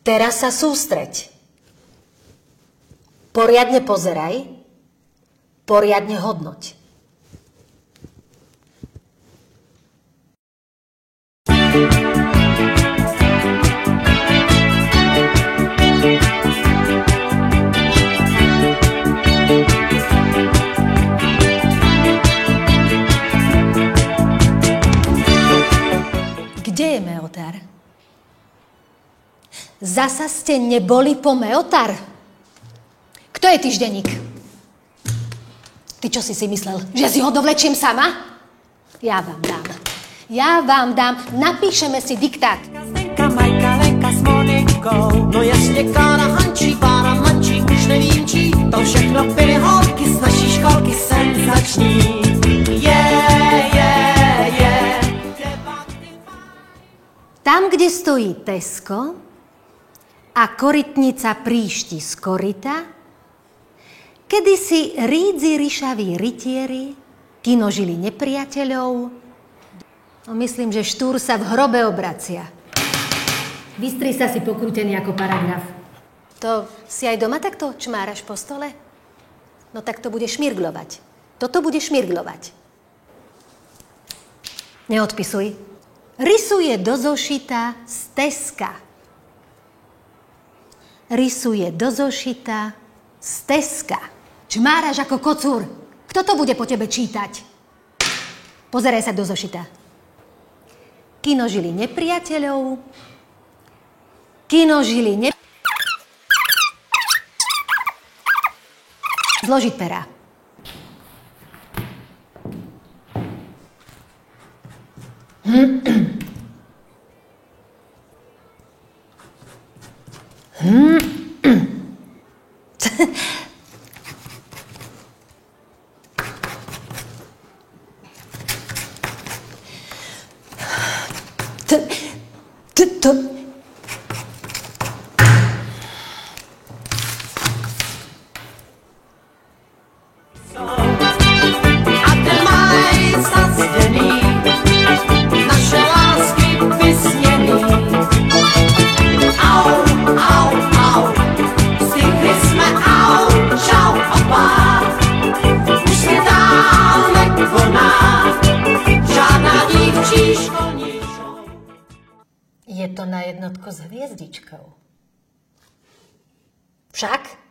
Teraz sa sústreď. Poriadne pozeraj, poriadne hodnoť. Kde je Meotár? Zasa ste neboli po Meotár? Kto je týždenník? Ty čo si myslel? Že si ho dovlečím sama? Ja vám dám. Napíšeme si diktát. Zdenka, Majka, Lenka s Monikou. No jasně Klára, Hančí, Bára, Mančí, už nevím čí. To všechno byly holky z naší školky senzační. Tam, kde stojí Tesko a korytnica príšti z koryta, kedysi rídzi ryšaví rytieri kinožili nepriateľov. No, myslím, že Štúr sa v hrobe obracia. Vystri sa si pokrútený ako paragraf. To si aj doma takto čmáraš po stole? No tak to bude šmirglovať. Toto bude šmirglovať. Neodpisuj. Rysuje do zošita z Teska. Rysuje do zošita z Teska. Čmáraš ako kocúr. Kto to bude po tebe čítať? Pozeraj sa do zošita. Kinožili nepriateľov. Zložiť pera. A ten maj zasněný, naše lásky vysněný. Au, au, au, stihli jsme au, čau a pár. Už se dáme koná, žádná dívčí školní show. Je to na jednotku s hviezdičkou. Však?